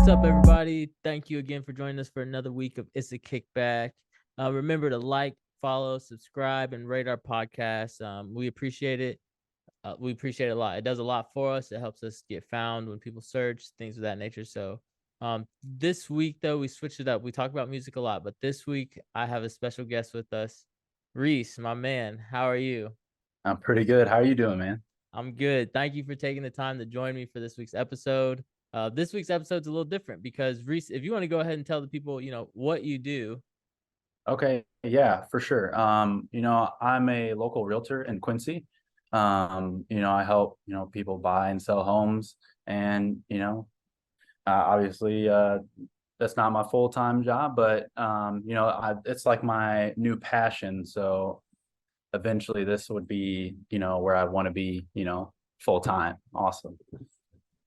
What's up, everybody? Thank you again for joining us for another week of It's a Kickback. Remember to like, follow, subscribe, and rate our podcast. We appreciate it. We appreciate it a lot. It does a lot for us. It helps us get found when people search, things of that nature. So this week, though, we switched it up. We talk about music a lot, but this week I have a special guest with us, Reece, my man. How are you? I'm pretty good. How are you doing, man? I'm good. Thank you for taking the time to join me for this week's episode. This week's episode's a little different because Reece, if you want to go ahead and tell the people, what you do. Okay, yeah, for sure. I'm a local realtor in Quincy. I help, people buy and sell homes and, obviously that's not my full-time job, but it's like my new passion. So eventually this would be, where I want to be, full-time. Awesome.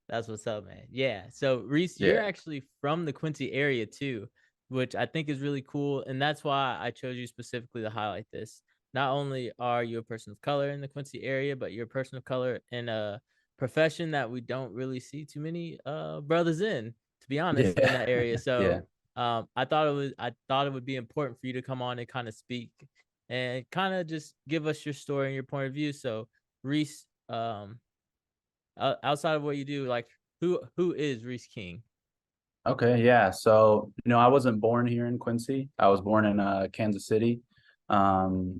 That's what's up, man. Yeah. So Reece, you're Yeah. actually from the Quincy area too, which I think is really cool. And that's why I chose you specifically to highlight this. Not only are you a person of color in the Quincy area, but you're a person of color in a profession that we don't really see too many brothers in, to be honest, in that Yeah. area. So Yeah. I thought it would be important for you to come on and kind of speak and kind of just give us your story and your point of view. So Reece, outside of what you do, like who is Reece King? Okay, yeah. So, I wasn't born here in Quincy. I was born in Kansas City. Bounced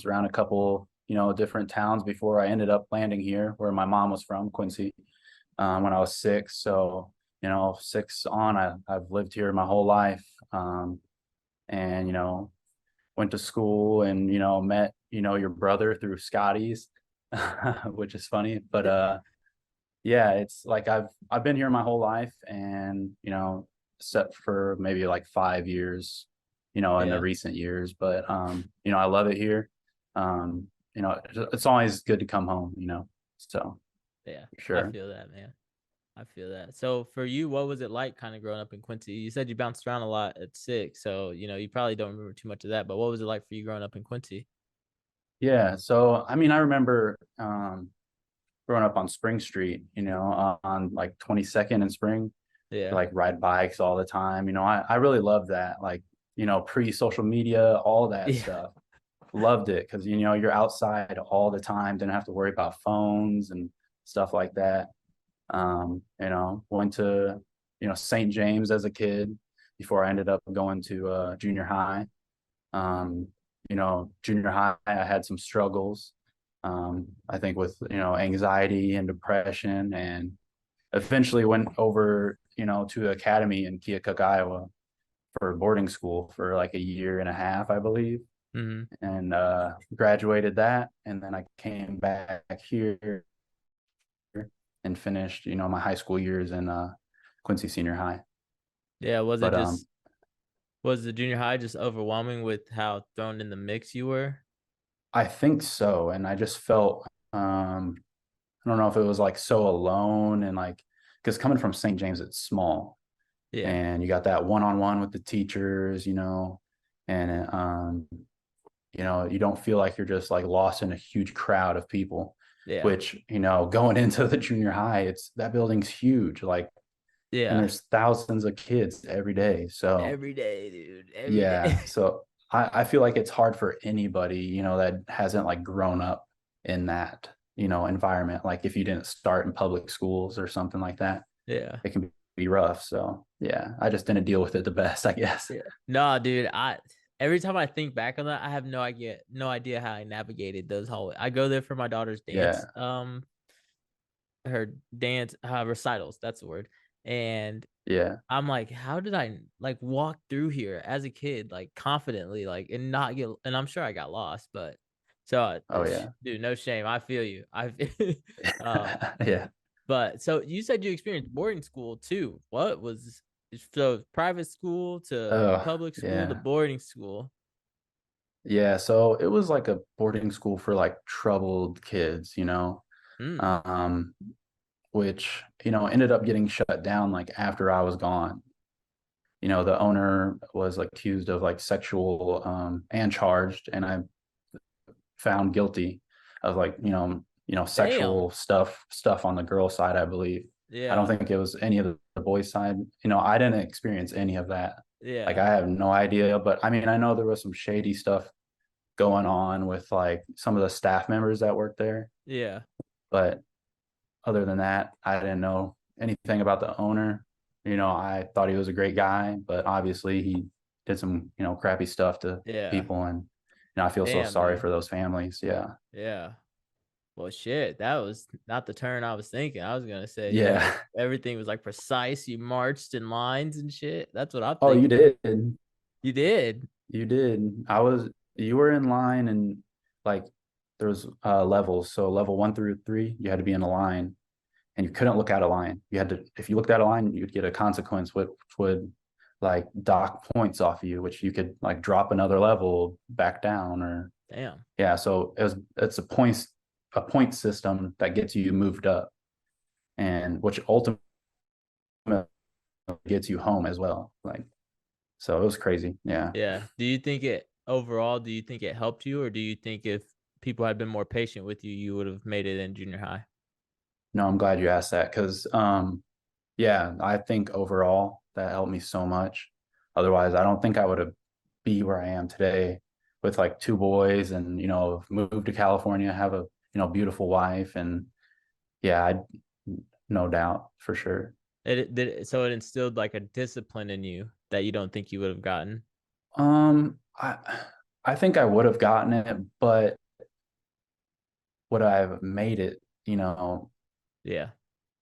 around a couple, different towns before I ended up landing here where my mom was from, Quincy, when I was six. So, six on, I've lived here my whole life. And, went to school and, met, your brother through Scotty's, which is funny. But yeah, it's like I've been here my whole life and, except for maybe like 5 years, in the Yeah, recent years. But I love it here. It's always good to come home, so yeah, for I sure. feel that, man. I feel that. So for you, what was it like kind of growing up in Quincy? You said you bounced around a lot at six, so you probably don't remember too much of that. But what was it like for you growing up in Quincy? Yeah. So, I mean, I remember growing up on Spring Street, on like 22nd and Spring, Yeah, like ride bikes all the time. I really love that. Like, pre-social media, all that yeah, stuff. Loved it because you're outside all the time, didn't have to worry about phones and stuff like that. Went to St. James as a kid before I ended up going to junior high. um Junior high I had some struggles, I think with anxiety and depression, and eventually went over to academy in Keokuk, Iowa for boarding school for like a year and a half, I believe, hmm, and graduated that. And then I came back here and finished, my high school years in Quincy Senior High. yeah. Was it But just was the junior high just overwhelming with how thrown in the mix you were? I think so. And I just felt, I don't know if it was like so alone, and like, because coming from St. James, it's small Yeah, and you got that one-on-one with the teachers, and you don't feel like you're just like lost in a huge crowd of people, yeah, which, going into the junior high, it's that building's huge, like, and yeah. there's thousands of kids every day. So Every day, dude. Every day. yeah, so I feel like it's hard for anybody, that hasn't like grown up in that, environment. Like if you didn't start in public schools or something like that, Yeah. it can be rough. So yeah, I just didn't deal with it the best, I guess. Yeah. No, dude. I every time I think back on that, I have no idea how I navigated those hallways. I go there for my daughter's dance, Yeah, her dance recitals. That's the word. And yeah. I'm like, how did I like walk through here as a kid, like confidently, like and not get? And I'm sure I got lost, but so, Oh yeah. dude, no shame. I feel you. um, Yeah. but so you said you experienced boarding school too. What was so private school to Oh public school to yeah. boarding school? Yeah. So it was like a boarding school for like troubled kids, Mm, um, which, ended up getting shut down like after I was gone. The owner was accused of like sexual, and charged, and I found guilty of like, damn. sexual stuff on the girl side, I believe. I don't Yeah. think it was any of the boys' side. You know, I didn't experience any of that. Like Yeah. I have no idea, but I mean, I know there was some shady stuff going on with like some of the staff members that worked there, Yeah. but other than that, I didn't know anything about the owner. You know, I thought he was a great guy, but obviously he did some, you know, crappy stuff to Yeah. people, and you know, I feel so Damn, sorry dude. for those families. Yeah. Yeah. Well, shit, that was not the turn I was thinking. I was gonna say, yeah, Yeah. everything was like precise. You marched in lines and shit. That's what I'm Oh, you thinking. did. You did. You did. You were in line, and like there was levels. So level 1 through 3, you had to be in a line, and you couldn't look out of line. You had to, if you looked out of line, you'd get a consequence which would like dock points off of you, which you could like drop another level back down or Damn. yeah. So it's a point system that gets you moved up, and which ultimately gets you home as well. Like so, it was crazy. Yeah. Yeah. Do you think it overall? Do you think it helped you, or do you think if people had been more patient with you, you would have made it in junior high? No, I'm glad you asked that because yeah, I think overall that helped me so much. Otherwise, I don't think I would have be where I am today with like 2 boys and you know moved to California, have a you know beautiful wife, and yeah, I no doubt for sure. So it instilled like a discipline in you that you don't think you would have gotten. Um, I I think I would have gotten it, but would I have made it, you know, Yeah.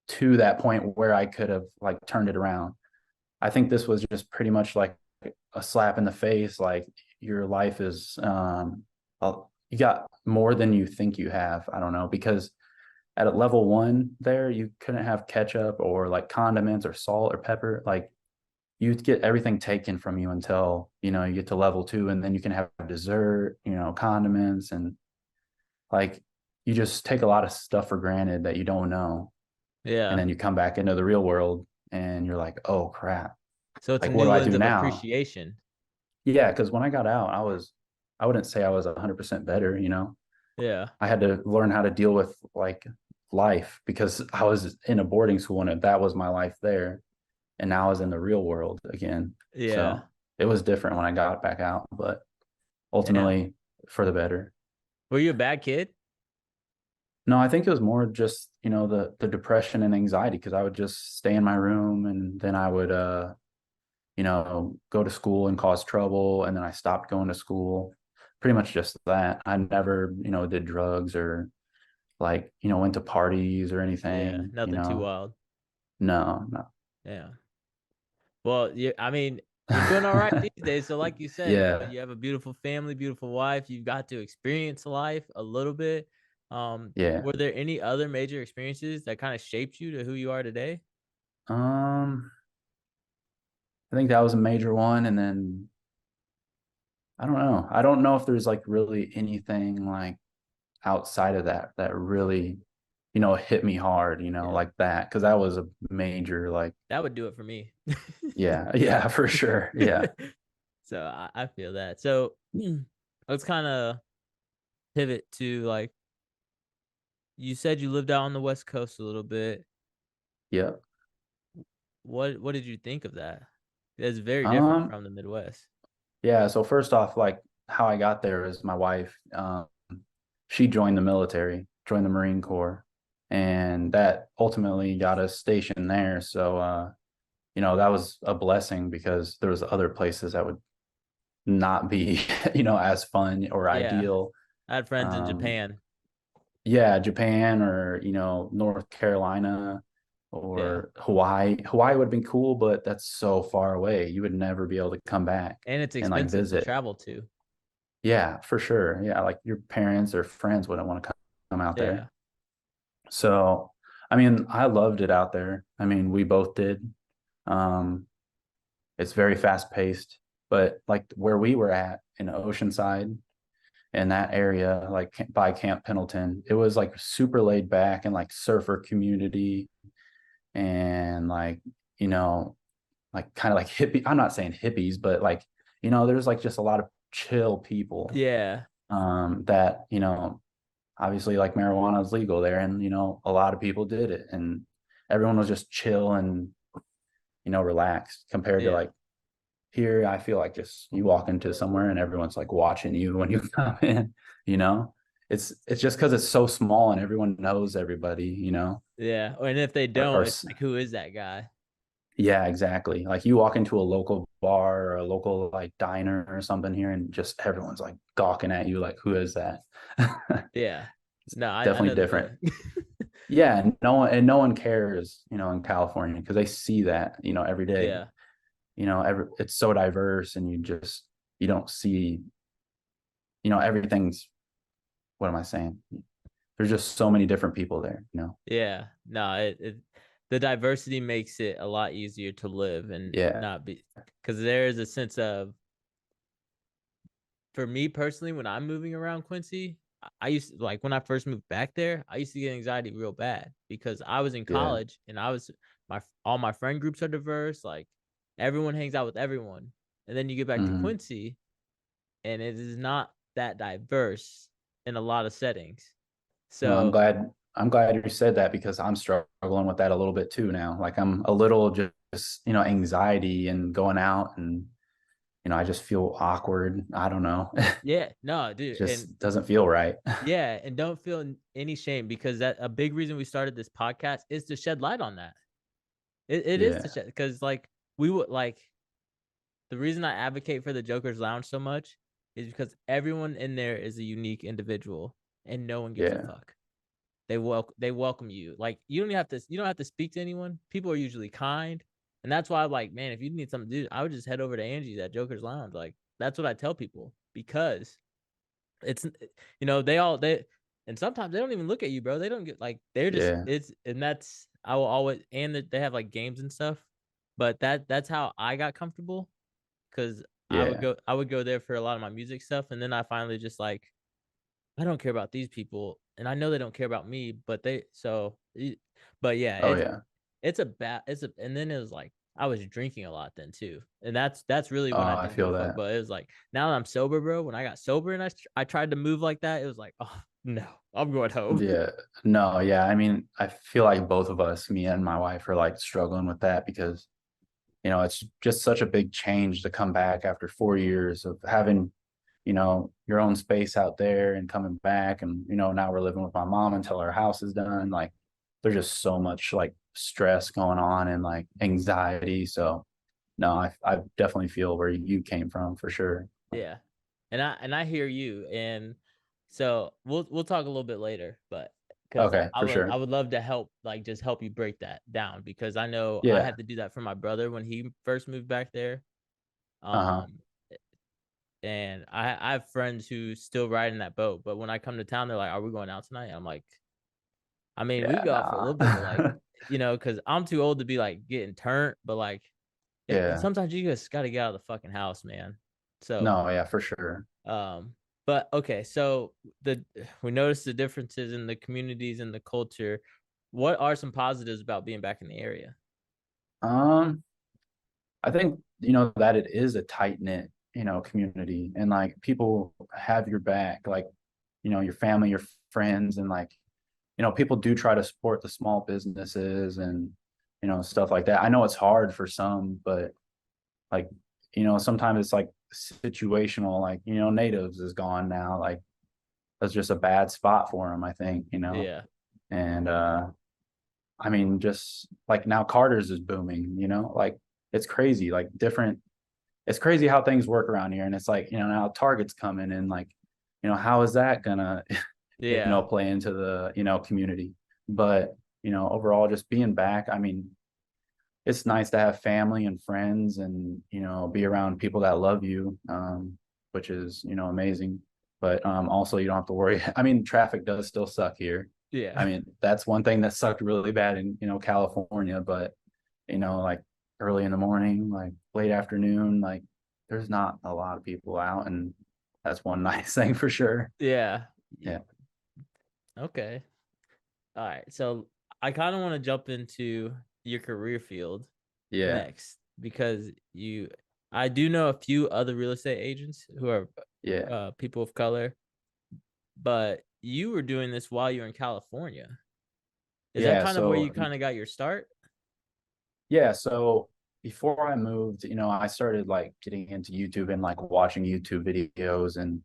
to that point where I could have like turned it around? I think this was just pretty much like a slap in the face. Like your life is, you got more than you think you have. I don't know because at a level 1 there, you couldn't have ketchup or like condiments or salt or pepper. Like you'd get everything taken from you until you know you get to level 2, and then you can have dessert, you know, condiments, and like you just take a lot of stuff for granted that you don't know, and Yeah. then you come back into the real world and you're like, oh crap, So it's a like what new do I lens do of now? appreciation. Yeah, because when I got out, I wouldn't say I was 100% better, you know. Yeah. I had to learn how to deal with like life because I was in a boarding school and that was my life there, and now I was in the real world again. Yeah. So it was different when I got back out, but Damn. ultimately for the better. Were you a bad kid? No, I think it was more just, you know, the depression and anxiety because I would just stay in my room and then I would you know, go to school and cause trouble, and then I stopped going to school. Pretty much just that. I never, you know, did drugs or like, you know, went to parties or Yeah. anything, you Nothing too know. wild. No, no. Yeah. Well, I mean, you're doing all right these days. So, like you said, Yeah. you have a beautiful family, beautiful wife. You've got to experience life a little bit. Yeah. Were there any other major experiences that kind of shaped you to who you are today? Um, I think that was a major one. And then I don't know. I don't know if there's like really anything like outside of that that really, you know, hit me hard, you know, Yeah, like that. Cause that was a major, like, that would do it for me. yeah, yeah, for sure. Yeah. So I feel that. So let's kind of pivot to like you said you lived out on the West Coast a little bit. Yeah. What did you think of that? It's very different Um, from the Midwest. yeah. So first off, like how I got there is my wife, she joined the military, joined the Marine Corps, and that ultimately got us stationed there. So, you know, that was a blessing because there was other places that would not be, you know, as fun or Yeah, ideal. I had friends in Um, Japan. yeah, Japan or, you know, North Carolina Yeah, or Hawaii. Hawaii would have been cool, but that's so far away. You would never be able to come back and it's and like expensive to visit. travel to. Yeah, for sure. Yeah, like your parents or friends wouldn't want to come out there. Yeah, So, I mean, I loved it out there. I mean, we both did. Um, it's very fast paced, but like where we were at in Oceanside in that area, like by Camp Pendleton, it was like super laid back and like surfer community and like, you know, like kind of like hippie. I'm not saying hippies, but like, you know, there's like just a lot of chill people yeah, that, you know, obviously like marijuana is legal there and, you know, a lot of people did it. And everyone was just chill and, relaxed compared to Yeah. like here. I feel like just you walk into somewhere and everyone's like watching you when you come in, you know? It's just because it's so small and everyone knows everybody, Yeah. And if they or don't, it's like, who is that guy? yeah, exactly. Like you walk into a local bar or a local like diner or something here and just everyone's like gawking at you like, who is that? Yeah. No, I Definitely know the different. feeling. Yeah, and no one cares, in California because they see that, every day. Yeah. It's so diverse and you don't see, everything's, what am I saying? There's just so many different people there. Yeah. No, the diversity makes it a lot easier to live and Yeah. not be, because there is a sense of, for me personally, when I'm moving around Quincy, I used to, like, when I first moved back there, I used to get anxiety real bad because I was in Yeah. college and all my friend groups are diverse. Like, everyone hangs out with everyone. And then you get back to Hmm. Quincy and it is not that diverse in a lot of settings. No, I'm So, glad I'm glad you said that because I'm struggling with that a little bit too now. Like I'm a little just, anxiety and going out and, I just feel awkward. I don't know. yeah, no, dude. And Just doesn't feel right. yeah, and don't feel any shame because that a big reason we started this podcast is to shed light on that. It is to Yeah. shed, because like we would like the reason I advocate for the Joker's Lounge so much is because everyone in there is a unique individual and no one gives a Yeah. fuck. They welcome you. Like you don't have to speak to anyone. People are usually kind. And that's why I'm like, man, if you need something to do, I would just head over to Angie's at Joker's Lounge. Like that's what I tell people because it's they and sometimes they don't even look at you, bro. They don't get like they're just Yeah. it's and that's I will always and they have like games and stuff. But that's how I got comfortable because Yeah. I would go there for a lot of my music stuff, and then I finally just like I don't care about these people, and I know they don't care about me, but yeah, Oh yeah. and then it was like I was drinking a lot then too, and that's really Oh, when I I didn't give feel a fuck. that. But it was like now that I'm sober, bro. When I got sober and I tried to move like that, it was like, oh no, I'm going home. Yeah. No, yeah. I mean, I feel like both of us, me and my wife, are like struggling with that because, it's just such a big change to come back after 4 years of having, your own space out there and coming back. And, now we're living with my mom until our house is done. Like, there's just so much like stress going on and like anxiety. So, no, I definitely feel where you came from for sure. Yeah, and I hear you, and so we'll talk a little bit later, but because Okay, for I sure. would love to help, like just help you break that down because I know I Yeah. had to do that for my brother when he first moved back there. Uh-huh. Um, and I have friends who still ride in that boat, but when I come to town, they're like, "Are we going out tonight?" I'm like, I mean, we Yeah, go out for a little bit, but like, nah. because I'm too old to be like getting turned, but like, and Yeah. sometimes you just got to get out of the fucking house, man. So No, yeah, for sure. Um, but okay, so the we noticed the differences in the communities and the culture. What are some positives about being back in the area? Um, I think, that it is a tight knit, community and like people have your back, like, your family, your friends, and like, people do try to support the small businesses and, stuff like that. I know it's hard for some, but like, sometimes it's like situational, like, natives is gone now. Like that's just a bad spot for them, I think. Yeah, And I mean, just like now Carter's is booming, like it's crazy, like different, it's crazy how things work around here. And it's like, now Target's coming and like, how is that gonna, yeah, play into the, community? But, overall just being back, I mean, it's nice to have family and friends and, be around people that love you, which is, amazing. But also you don't have to worry. I mean, traffic does still suck here. yeah, I mean, that's one thing that sucked really bad in, California, but like early in the morning, like late afternoon, like there's not a lot of people out, and that's one nice thing for sure. yeah. Yeah. Okay, all right. So I kind of want to jump into your career field Yeah. next because I do know a few other real estate agents who are Yeah. people of color, but you were doing this while you were in California. Is that Yeah. kind of where you So kind of got your start? yeah. So before I moved, I started like getting into YouTube and like watching YouTube videos, and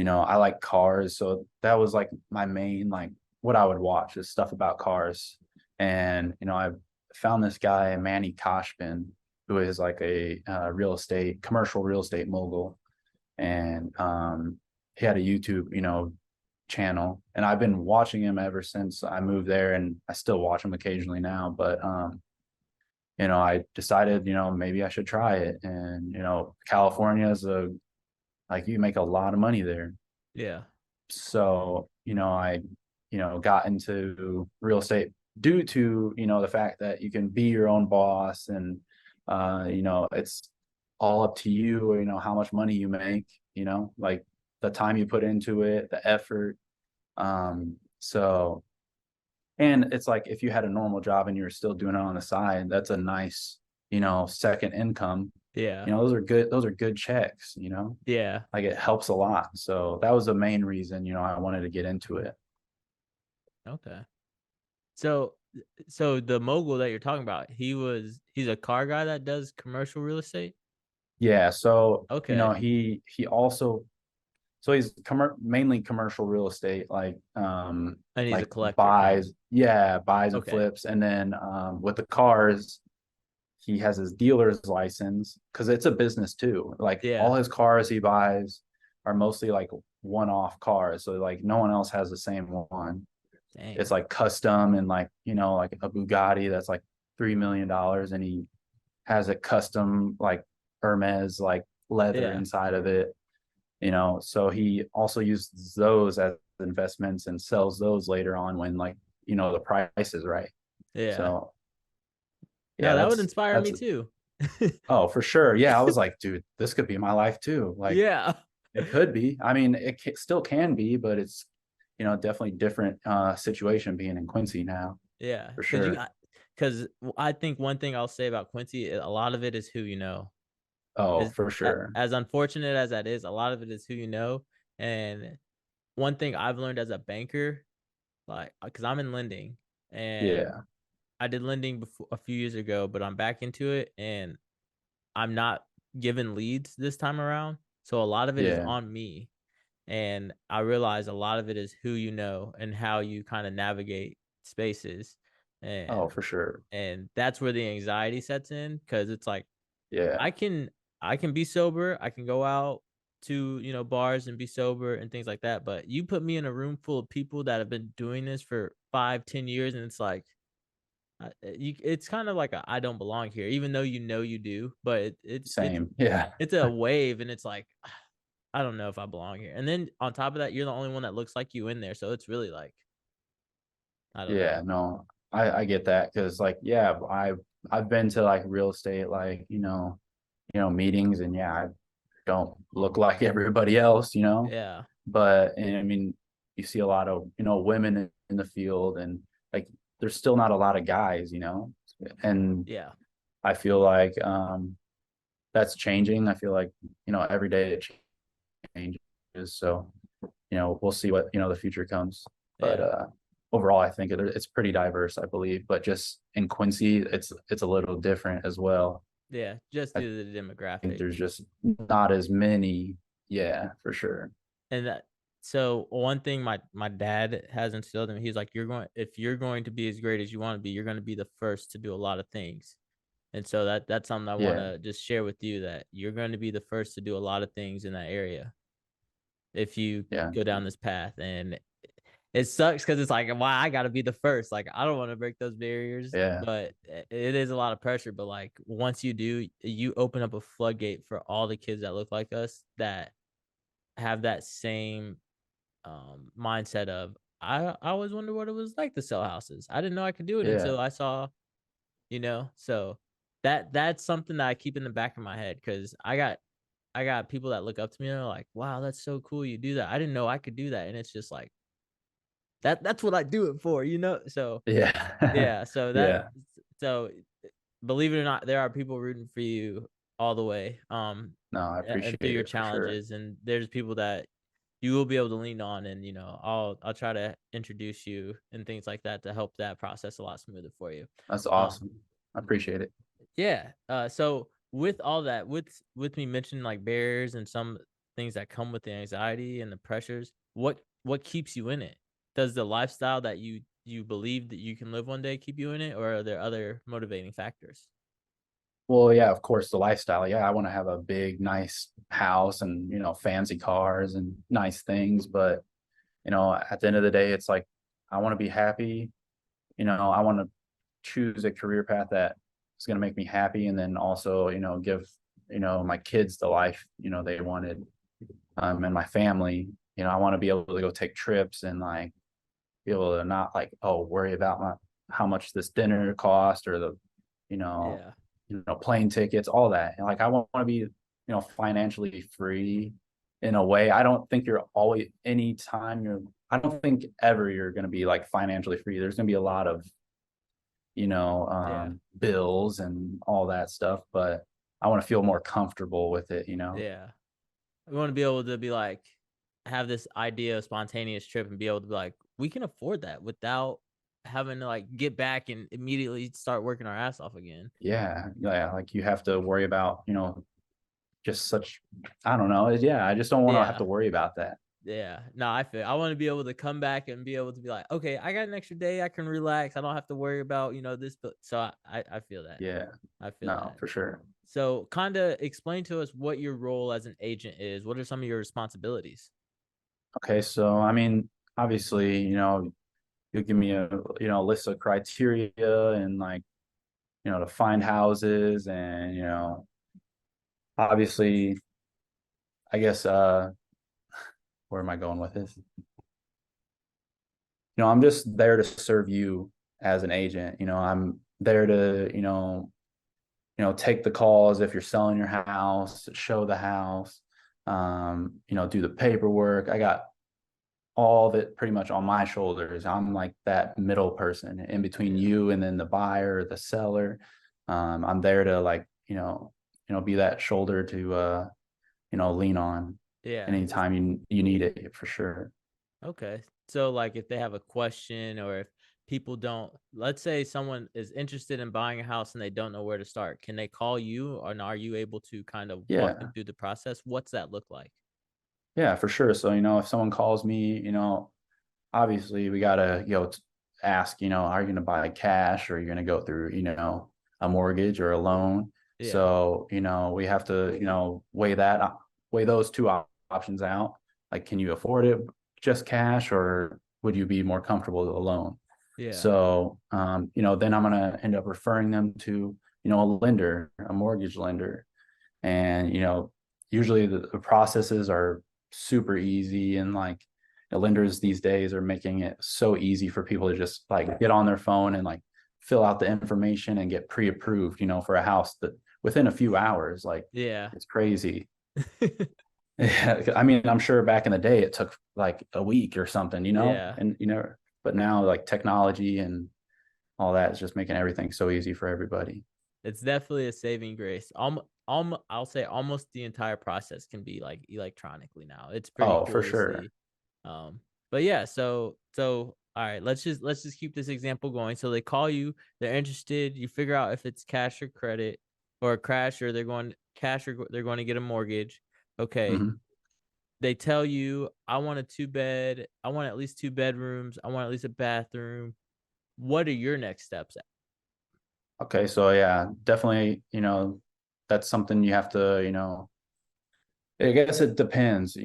I like cars. So that was like my main, like what I would watch is stuff about cars. And, I found this guy, Manny Koshman, who is like a commercial real estate mogul. And he had a YouTube, channel. And I've been watching him ever since I moved there. And I still watch him occasionally now. But, I decided, maybe I should try it. And, California is like you make a lot of money there. Yeah. So I got into real estate due to the fact that you can be your own boss, and it's all up to you, how much money you make, like the time you put into it, the effort. So, and it's like if you had a normal job and you were still doing it on the side, that's a nice second income. Yeah. Those are good checks, Yeah. like it helps a lot. So that was the main reason, I wanted to get into it. Okay. So so the mogul that you're talking about, he's a car guy that does commercial real estate? Yeah. So, Okay. he also, so he's mainly commercial real estate, And he's a like collector kind of. buys and Okay. flips. And then with the cars, he has his dealer's license because it's a business too. Like Yeah. all his cars he buys are mostly like one-off cars. So like no one else has the same one. It's Dang. like custom, and like like a Bugatti that's like $3 million, and he has it custom like Hermes like leather Yeah. inside of it. So he also uses those as investments and sells those later on when like the price is right. Yeah. So No, yeah, that would that's inspire me that's too. oh, for sure. Yeah, I was like, dude, this could be my life too. Like Yeah. it could be. I mean, still can be, but it's definitely different situation being in Quincy now, Yeah. for Cause you sure. got because I think one thing I'll say about Quincy, a lot of it is who you know. Oh, Is for sure. as unfortunate as that is, a lot of it is who you know. And one thing I've learned as a banker, like, because I'm in lending, and Yeah. I did lending before a few years ago, but I'm back into it, and I'm not given leads this time around. So a lot of it is Yeah. on me. And I realize a lot of it is who you know and how you kind of navigate spaces. Oh, And for sure. that's where the anxiety sets in, because it's like Yeah. I can I can be sober. I can go out to, bars and be sober and things like that. But you put me in a room full of people that have been doing this for 5, 10 years, and it's like it's kind of like I don't belong here, even though you do. But Same. Yeah. it's a wave, and it's like I don't know if I belong here. And then on top of that, you're the only one that looks like you in there, so it's really like I don't know. Yeah. No, I get that because like, yeah, I've been to like real estate, like, meetings, and yeah, I don't look like everybody else, Yeah, but and I mean, you see a lot of, women in the field, and like there's still not a lot of guys, and yeah, I feel like that's changing. I feel like, every day it changes. So, we'll see what, the future comes. But yeah, overall, I think it's pretty diverse, I believe. But just in Quincy, it's a little different as well. yeah. Just I due to the think demographic. there's just not as many. Yeah, for sure. And so one thing my dad has instilled in me, he's like, if you're going to be as great as you want to be, you're going to be the first to do a lot of things. And so that's something I want Yeah, to just share with you, that you're going to be the first to do a lot of things in that area if you yeah, go down this path. And it sucks because it's like, why I got to be the first. Like, I don't want to break those barriers, yeah, but it is a lot of pressure. But like, once you do, you open up a floodgate for all the kids that look like us, that have that same mindset of I always wonder what it was like to sell houses. I didn't know I could do it yeah, until I saw, so that's something that I keep in the back of my head, because I got people that look up to me and they're like, wow, that's so cool you do that. I didn't know I could do that. And it's just like that's what I do it for. So yeah, yeah, yeah. so believe it or not, there are people rooting for you all the way. No, I And appreciate through your it for sure. challenges, and there's people that you will be able to lean on, and I'll try to introduce you and things like that to help that process a lot smoother for you. That's Um, awesome. I appreciate it. yeah. So with all that, with me mentioning like barriers and some things that come with the anxiety and the pressures, what keeps you in it? Does the lifestyle that you believe that you can live one day keep you in it, or are there other motivating factors? Well, yeah, of course, the lifestyle. Yeah, I want to have a big, nice house and, fancy cars and nice things. But, at the end of the day, it's like I want to be happy. I want to choose a career path that is going to make me happy, and then also, give, my kids the life, they wanted, and my family. I want to be able to go take trips and like be able to not like, oh, worry about how much this dinner cost or the, you know, Yeah. plane tickets, all that. And like I want to be, financially free in a way. I don't think you're always anytime you're I don't think ever you're gonna be like financially free. There's gonna be a lot of, Yeah. bills and all that stuff, but I want to feel more comfortable with it. Yeah. We want to be able to be like, have this idea of spontaneous trip and be able to be like, we can afford that without having to like get back and immediately start working our ass off again. Yeah, yeah, like you have to worry about, just such I don't know. Yeah, I just don't want to have Yeah. to worry about that. Yeah. No, I want to be able to come back and be able to be like, okay, I got an extra day. I can relax. I don't have to worry about, this. But so I feel that. Yeah, I feel no, that. for sure. So kind of explain to us what your role as an agent is. What are some of your responsibilities? Okay, so I mean, obviously, you give me a list of criteria and like, to find houses and, obviously, I guess where am I going with this? I'm just there to serve you as an agent. I'm there to, take the calls if you're selling your house, show the house, do the paperwork. I got all of it pretty much on my shoulders. I'm like that middle person in between Yeah. you and then the buyer, the seller. I'm there to like, be that shoulder to lean on Yeah. anytime you need it for sure. Okay. So like if they have a question, or if people don't, let's say someone is interested in buying a house and they don't know where to start, can they call you, and are you able to kind of walk them Yeah. through the process? What's that look like? Yeah, for sure. So, if someone calls me, obviously we gotta, ask, are you gonna buy cash or are you gonna go through, a mortgage or a loan? Yeah. So, we have to, weigh those two options out. Like, can you afford it just cash, or would you be more comfortable with a loan? Yeah. So, then I'm gonna end up referring them to, a lender, a mortgage lender. And, usually the processes are super easy, and like lenders these days are making it so easy for people to just like get on their phone and like fill out the information and get pre-approved, for a house that within a few hours. Like Yeah. it's crazy. Yeah, I mean, I'm sure back in the day it took like a week or something, Yeah. and but now like technology and all that is just making everything so easy for everybody. It's definitely a saving grace. I'll say almost the entire process can be like electronically now. It's pretty Oh, for cool to sure. see. But yeah, so all right, let's just keep this example going. So they call you, they're interested, you figure out if it's cash or credit, or cash, or they're going cash, or they're going to get a mortgage. Okay. Mhm. They tell you, I want a two bed, I want at least two bedrooms, I want at least a bathroom. What are your next steps? Okay, so yeah, definitely, that's something you have to, I guess it depends,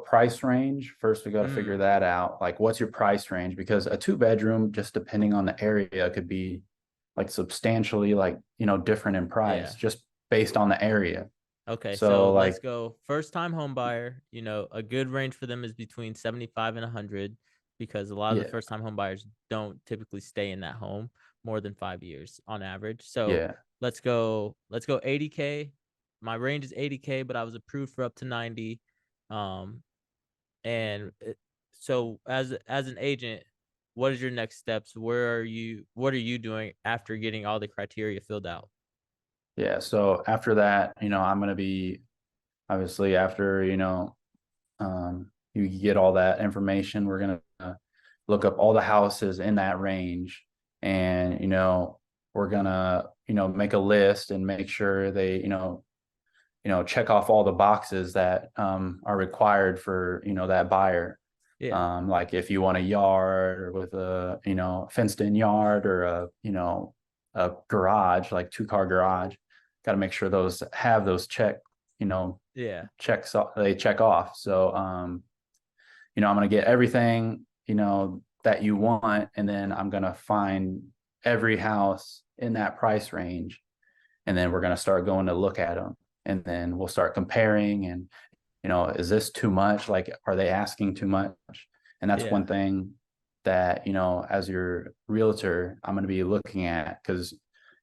price range. First, we got to figure Mm, that out. Like, what's your price range? Because a two bedroom, just depending on the area, could be like substantially like, different in price yeah. just based on the area. Okay, so So, let's like, go first time home buyer. A good range for them is between 75 and 100, because a lot of the yeah, first time home buyers don't typically stay in that home more than 5 years on average. So, yeah. let's go 80K. My range is 80K, but I was approved for up to 90. Um and so as an agent, what is your next steps? What are you doing after getting all the criteria filled out? Yeah. So after that, I'm going to be obviously after, you get all that information. We're going to look up all the houses in that range, and, we're going to, make a list and make sure they, check off all the boxes that are required for, that buyer. Yeah. Like if you want a yard or with a, fenced in yard, or a garage, like 2-car garage, got to make sure those have those Yeah. they check off. So, I'm going to get everything, that you want. And then I'm going to find every house in that price range. And then we're going to start going to look at them. And then we'll start comparing, and, is this too much? Like, are they asking too much? And that's Yeah. one thing that, as your realtor, I'm going to be looking at, because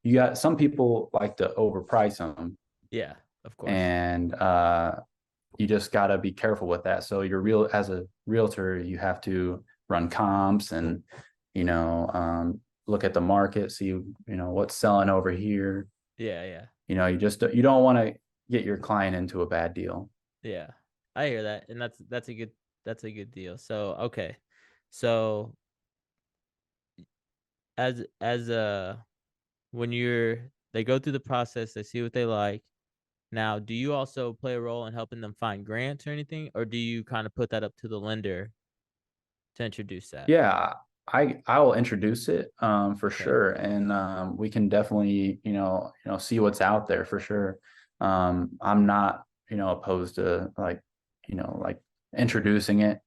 you got some people like to overprice them. Yeah. Of course. And you just got to be careful with that. So as a realtor, you have to run comps and, look at the market, see, what's selling over here. Yeah. Yeah. You don't want to get your client into a bad deal. Yeah. I hear that. And that's a good deal. So, okay. So as when they go through the process, they see what they like. Now, do you also play a role in helping them find grants or anything, or do you kind of put that up to the lender to introduce that? Yeah, I will introduce it for Okay. sure, and we can definitely see what's out there for sure. I'm not opposed to like introducing it.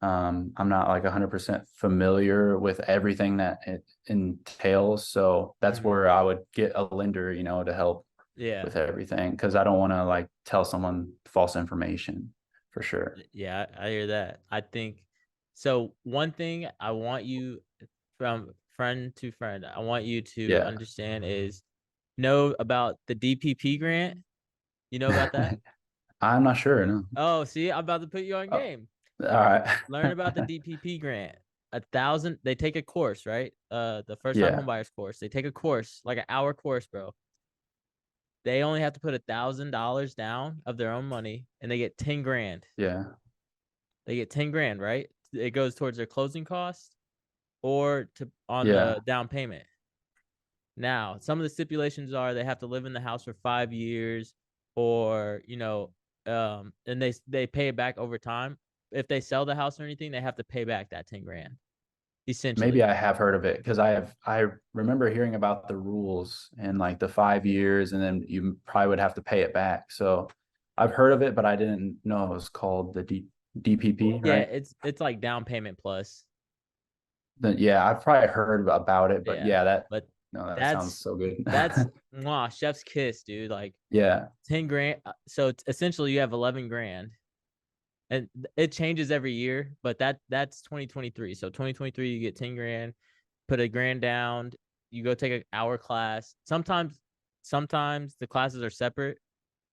I'm not like 100% familiar with everything that it entails, so that's Mhm. where I would get a lender to help Yeah. with everything, because I don't want to like tell someone false information for sure. Yeah, I hear that. I think so. One thing I want you, from friend to friend, I want you to Yeah. understand is know about the DPP grant. You know about that? I'm not sure. No. Oh, see, I'm about to put you on Oh, game. all right. Learn about the DPP grant. 1,000. They take a course, right? The first time Yeah. homebuyers course. They take a course, like an hour course, bro. They only have to put $1,000 down of their own money, and they get 10 grand. Yeah. They get 10 grand, right? It goes towards their closing costs or to on Yeah. the down payment. Now, some of the stipulations are they have to live in the house for 5 years, or and they pay it back over time. If they sell the house or anything, they have to pay back that 10 grand, Maybe essentially. I have heard of it, because I remember hearing about the rules and like the 5 years, and then you probably would have to pay it back. So I've heard of it, but I didn't know it was called the DPP, Yeah, right? it's like down payment plus. Then yeah, I've probably heard about it, but Yeah, yeah, but that sounds that's so good. that's chef's kiss, dude. Like Yeah. 10 grand. So essentially, you have 11 grand, and it changes every year. But that's 2023. So 2023, you get 10 grand, put a grand down. You go take an hour class. Sometimes the classes are separate,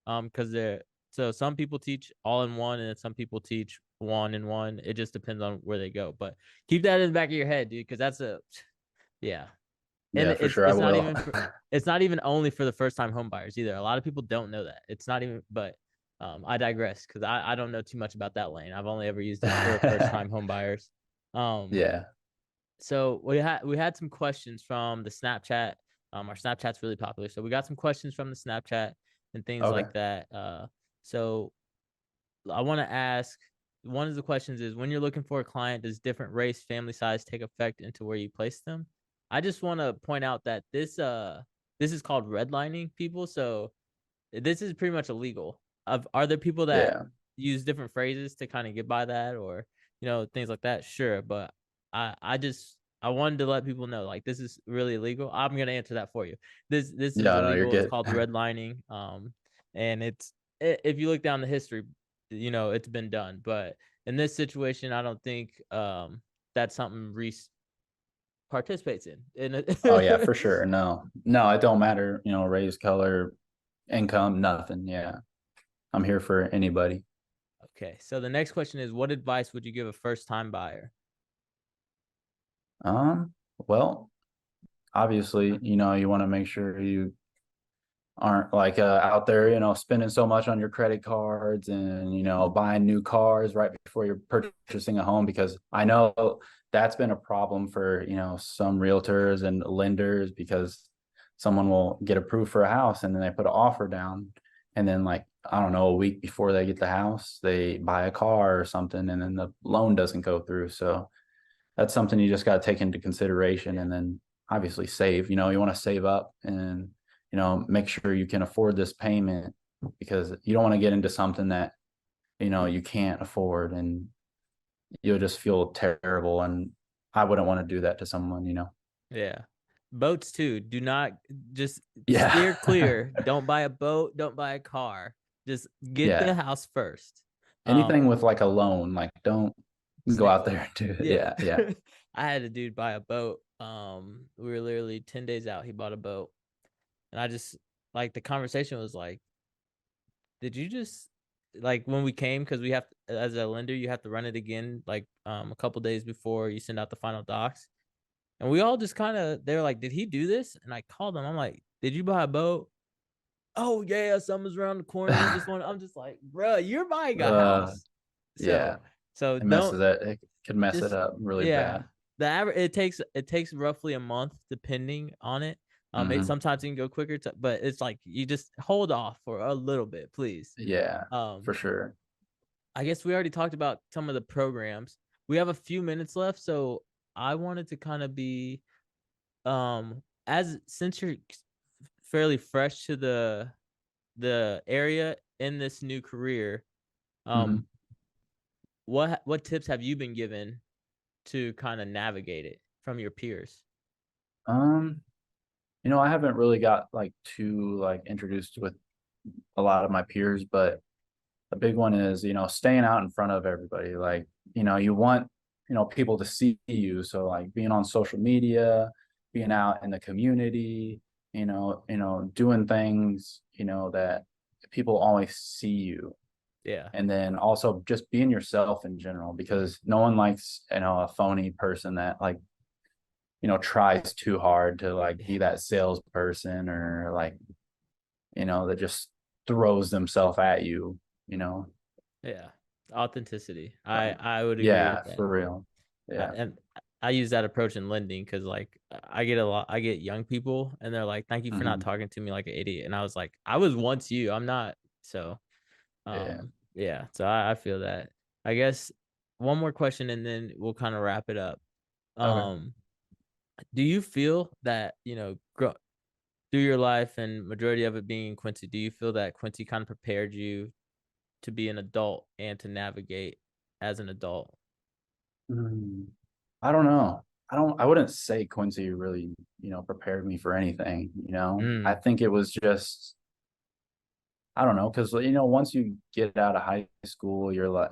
because they're so some people teach all in one, and then some people teach one in one. It just depends on where they go. But keep that in the back of your head, dude, because that's yeah. And Yeah, for sure I will. it's not even only for the first time home buyers either. A lot of people don't know that. It's not even, but I digress, because I don't know too much about that lane. I've only ever used it for first time home buyers. Um, Yeah. so we had some questions from the Snapchat. Our Snapchat's really popular, so we got some questions from the Snapchat and things Okay. like that. So I want to ask. One of the questions is, when you're looking for a client, does different race, family size take effect into where you place them? I just want to point out that this is called redlining, people. So this is pretty much illegal. Are there people that Yeah. use different phrases to kind of get by that, or things like that? Sure, but I wanted to let people know, like, this is really illegal. I'm gonna answer that for you. This is Yeah, no, you're illegal. It's good. called redlining. And if you look down the history, it's been done. But in this situation, I don't think that's something Reece participates in. Oh yeah, for sure. No, no, it don't matter, race, color, income, nothing. Yeah. I'm here for anybody. Okay, so the next question is, what advice would you give a first time buyer? Well, obviously, you want to make sure you aren't like out there, spending so much on your credit cards and, buying new cars right before you're purchasing a home. Because I know that's been a problem for, some realtors and lenders, because someone will get approved for a house and then they put an offer down. And then, like, I don't know, a week before they get the house, they buy a car or something, and then the loan doesn't go through. So that's something you just got to take into consideration. Yeah. And then obviously save. You want to save up and make sure you can afford this payment, because you don't want to get into something that you can't afford, and you'll just feel terrible. And I wouldn't want to do that to someone. Yeah. Boats too. Do not just steer Yeah. clear. Don't buy a boat. Don't buy a car. Just get the Yeah. house first. Anything with like a loan, like, don't go Stay out clear. there and do it. Yeah. Yeah. Yeah. I had a dude buy a boat. We were literally 10 days out. He bought a boat. And I just like the conversation was like, did you just like when we came, because we have as a lender, you have to run it again like a couple days before you send out the final docs. And we all just kind of they're like, did he do this? And I called him. I'm like, did you buy a boat? Oh yeah, summer's around the corner. We just want. I'm just like, bro, you're buying a uh, house. yeah. So It messes don't it. It could mess it just up really yeah. bad. The average it takes roughly a month depending on it. Hmm. Sometimes it can go quicker, but it's like you just hold off for a little bit, please. Yeah, Um, for sure. I guess we already talked about some of the programs. We have a few minutes left, so I wanted to kind of be as since you're fairly fresh to the area in this new career, Hmm. um, what tips have you been given to kind of navigate it from your peers? Um, I haven't really got like too like introduced with a lot of my peers, but a big one is, staying out in front of everybody. Like, you want, people to see you. So like being on social media, being out in the community, doing things, that people always see you. Yeah, And then also just being yourself in general, because no one likes, a phony person that like, tries too hard to like be yeah, that salesperson, or like, that just throws themselves at you, you know. yeah. Authenticity. I So I would agree with yeah, that. for real. Yeah. And I use that approach in lending because like I get young people and they're like, thank you for not Hmm. talking to me like an idiot. And I was like, I was once you, I'm not. So Yeah. yeah, so I feel that. I guess one more question and then we'll kind of wrap it up. Okay. Um, do you feel that, through your life and majority of it being in Quincy, do you feel that Quincy kind of prepared you to be an adult and to navigate as an adult? Mm, I don't know. I wouldn't say Quincy really, prepared me for anything, I Mm, think it was just, I don't know, because, once you get out of high school, you're like,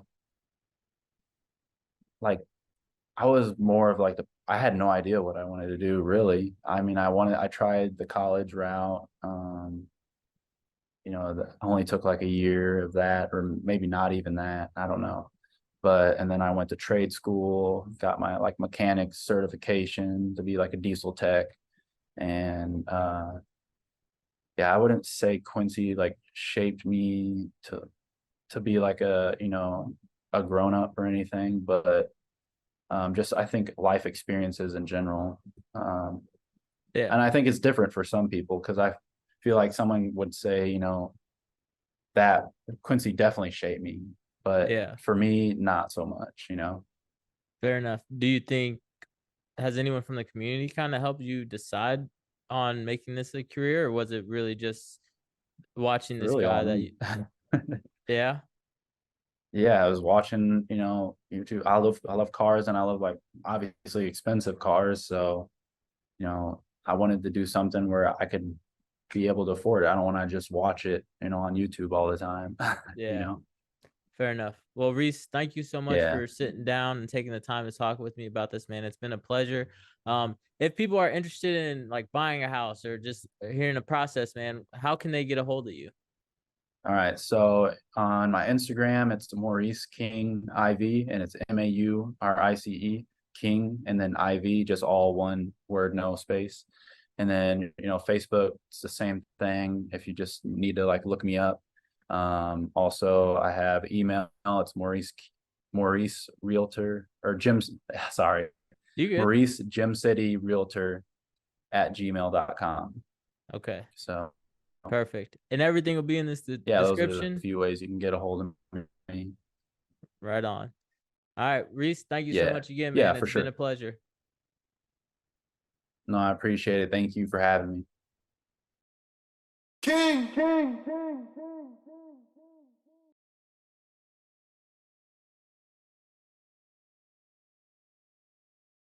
I was more of like I had no idea what I wanted to do really. I mean, I tried the college route. That only took like a year of that, or maybe not even that. I don't know. And then I went to trade school, got my like mechanics certification to be like a diesel tech. And yeah, I wouldn't say Quincy like shaped me to be like a grown up or anything, but just I think life experiences in general. Um, yeah, and I think it's different for some people, because I feel like someone would say, that Quincy definitely shaped me, but yeah. for me, not so much. Fair enough. Do you think has anyone from the community kind of helped you decide on making this a career, or was it really just watching this Really all guy that me. you, yeah, Yeah, I was watching, YouTube. I love cars, and I love like obviously expensive cars. So, I wanted to do something where I could be able to afford it. I don't want to just watch it, on YouTube all the time. you yeah. know? Fair enough. Well, Reece, thank you so much Yeah. for sitting down and taking the time to talk with me about this, man. It's been a pleasure. If people are interested in like buying a house or just hearing the process, man, how can they get a hold of you? All right. So on my Instagram, it's the Maurice King IV, and it's Maurice King, and then IV, just all one word, no space. And then, Facebook, it's the same thing if you just need to like look me up. Also I have email. It's Maurice Realtor or Jim's. Sorry, You good? mauricegemcityrealtor at gmail.com. Okay. So Perfect. And everything will be in this yeah, those are the description. few ways you can get a hold of me. Right on. All right, Reece, thank you so Yeah. much again, Yeah, man. for It's been a sure. pleasure. No, I appreciate it. Thank you for having me. King, king, king, king, king, king.